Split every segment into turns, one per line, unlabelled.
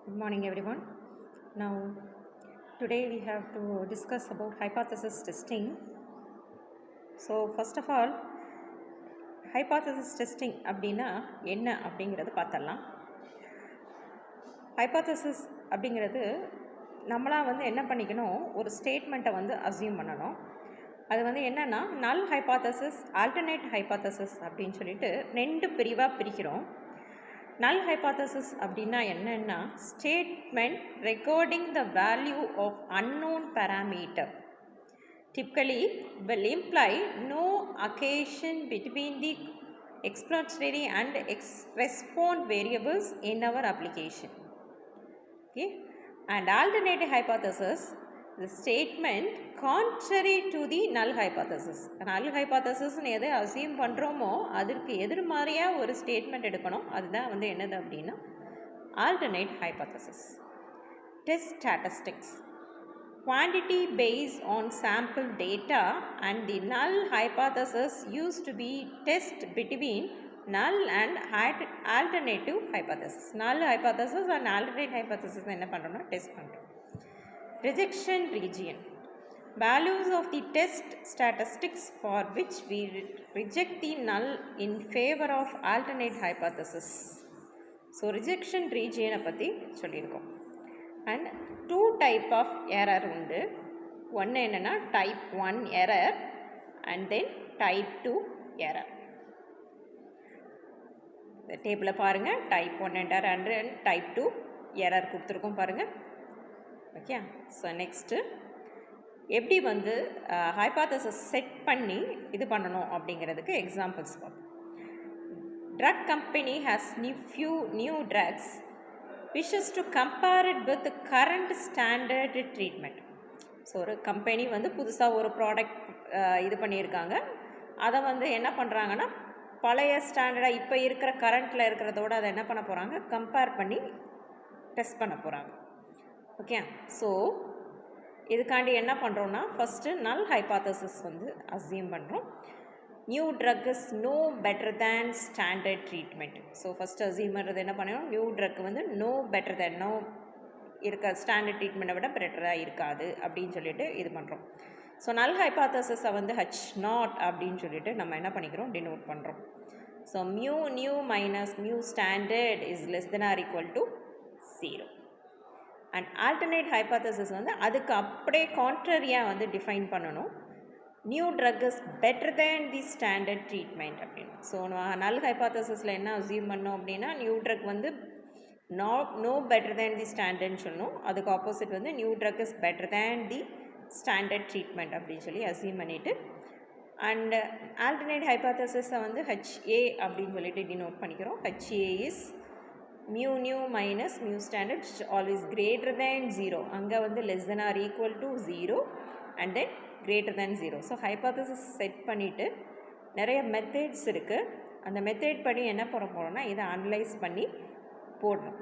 Good morning, everyone. Now, today we have to discuss about hypothesis testing. So, first of all, hypothesis testing அப்படின்னா என்ன அப்படிங்கிறது பார்த்தரலாம். hypothesis அப்படிங்கிறது நம்மளாக என்ன பண்ணிக்கணும், ஒரு ஸ்டேட்மெண்ட்டை அசியூம் பண்ணணும். அது என்னென்னா நல் ஹைபாத்தசிஸ், ஆல்டர்னேட் ஹைபாத்தசிஸ் அப்படின்னு சொல்லிட்டு ரெண்டு பிரிவாக பிரிக்கிறோம். Null hypothesis அப்படின்னா என்னன்னா statement recording the value of unknown parameter typically will imply no occasion between the explanatory and response variables in our application. Okay, and alternate hypothesis, the statement contrary to the null hypothesis. null hypothesis எதை assume பண்ணுறோமோ அதற்கு எதிர்மாறியாக ஒரு statement எடுக்கணும். அதுதான் என்னது அப்படின்னா alternate hypothesis. Test statistics. Quantity based on sample data and the null hypothesis used to be test between null and alternative hypothesis. null hypothesis and alternate hypothesis என்ன பண்ணுறோம்னா டெஸ்ட் பண்ணுறோம். Rejection region. Values of the test statistics for which we reject the null in favor of alternate hypothesis. So, rejection region பற்றி சொல்லியிருக்கோம். And two type of error உண்டு. ஒன்று என்னென்னா type 1 error and then type 2 error. இந்த டேபிளை பாருங்கள், type 1 error and type 2 error கொடுத்துருக்கோம் பாருங்கள். ஓகே, ஸோ நெக்ஸ்ட்டு எப்படி ஹைபாத்தசிஸ் செட் பண்ணி இது பண்ணணும் அப்படிங்கிறதுக்கு எக்ஸாம்பிள்ஸ் பார்ப்போம். Drug company has few new drugs wishes to compare it with the current standard treatment. So ஒரு கம்பெனி புதுசாக ஒரு ப்ராடக்ட் இது பண்ணியிருக்காங்க. அதை என்ன பண்ணுறாங்கன்னா பழைய ஸ்டாண்டர்டாக இப்போ இருக்கிற கரண்ட்டில் இருக்கிறதோடு அதை என்ன பண்ண போகிறாங்க, கம்பேர் பண்ணி டெஸ்ட் பண்ண போகிறாங்க. ஓகே, ஸோ இதுக்காண்டி என்ன பண்ணுறோன்னா ஃபஸ்ட்டு நல் ஹைபாத்தசிஸ் அசியூம் பண்ணுறோம். New drug is no better than standard treatment. So first assume பண்ணுறது என்ன பண்ணுறோம், new drug no better than, no இருக்க ஸ்டாண்டர்ட் ட்ரீட்மெண்ட்டை விட பெட்டராக இருக்காது அப்படின்னு சொல்லிட்டு இது பண்ணுறோம். ஸோ நல் ஹைபாத்தசிஸை ஹச் நாட் அப்படின்னு சொல்லிட்டு நம்ம என்ன பண்ணிக்கிறோம், டினோட் பண்ணுறோம். So mu new minus mu standard is less than or equal to 0. And alternate hypothesis அதுக்கு அப்படியே கான்ட்ரரியாக டிஃபைன் பண்ணணும். New drug is better than the standard treatment அப்படின்னு. ஸோ நல் ஹைபாத்தசிஸில் என்ன அசியூம் பண்ணோம் அப்படின்னா new drug no better than the ஸ்டாண்டர்ட்னு சொல்லணும். அதுக்கு opposite new drug is better than the standard treatment அப்படின்னு சொல்லி அசியூம் பண்ணிவிட்டு அண்ட் ஆல்டர்னேட் ஹைபாத்தசிஸை ஹெச்ஏ அப்படின்னு சொல்லிட்டு டினோட் பண்ணிக்கிறோம். HA is mu new minus mu standard always greater than 0. அங்கே less than or equal to 0 and then greater than 0. So hypothesis set பண்ணிவிட்டு நிறைய methods இருக்குது. அந்த மெத்தட் படி என்ன பண்ண போகிறோம்னா இதை அனலைஸ் பண்ணி போடணும்.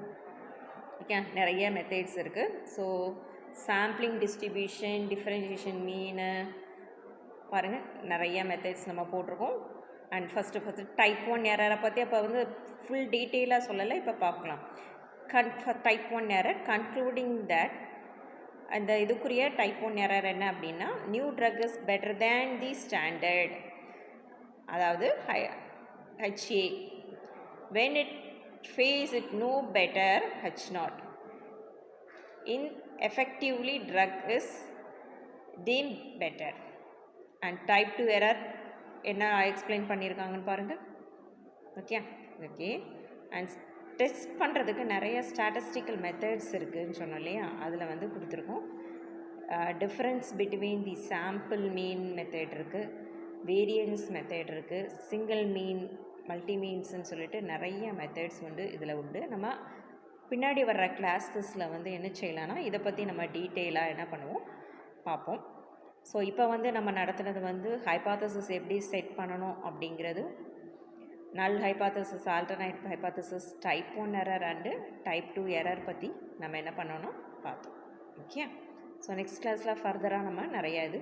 ஓகே, நிறைய மெத்தட்ஸ் இருக்குது. ஸோ சாம்பிளிங், டிஸ்ட்ரிபியூஷன், டிஃப்ரென்ஷியேஷன், மீன் பாருங்கள், நிறைய மெத்தட்ஸ் நம்ம போட்டிருக்கோம். அண்ட் ஃபஸ்ட்டு டைப் 1 எரரை பற்றி அப்போ ஃபுல் டீட்டெயிலாக சொல்லலை, இப்போ பார்க்கலாம். டைப் 1 எரர் கன்க்ளூடிங் தட் அந்த இதுக்குரிய டைப் 1 எரர் என்ன அப்படின்னா new drug is better than the standard, அதாவது HA when it face it no better H not in effectively drug is deemed better. And type 2 error என்ன explain பண்ணியிருக்காங்கன்னு பாருங்கள். Okay, and test பண்ணுறதுக்கு நிறைய statistical methods இருக்குதுன்னு சொன்னோம் இல்லையா, அதில் கொடுத்துருக்கோம். Difference between the sample mean method இருக்குது, வேரியன்ஸ் மெத்தட் இருக்குது, சிங்கிள் மீன், மல்டி மீன்ஸ்ன்னு சொல்லிட்டு நிறைய மெத்தட்ஸ் இதில் உண்டு. நம்ம பின்னாடி வர்ற கிளாஸஸில் என்ன செய்யலான்னா இதை பற்றி நம்ம டீட்டெயிலாக என்ன பண்ணுவோம் பார்ப்போம். ஸோ இப்போ நம்ம நடத்துனது ஹைபாத்தசிஸ் எப்படி செட் பண்ணணும் அப்படிங்கிறது, நல் hypothesis, alternate hypothesis, type 1 error and type 2 error பற்றி நம்ம என்ன பண்ணோன்னா பார்த்தோம். ஓகே, ஸோ நெக்ஸ்ட் கிளாஸில் ஃபர்தராக நம்ம நிறையா இது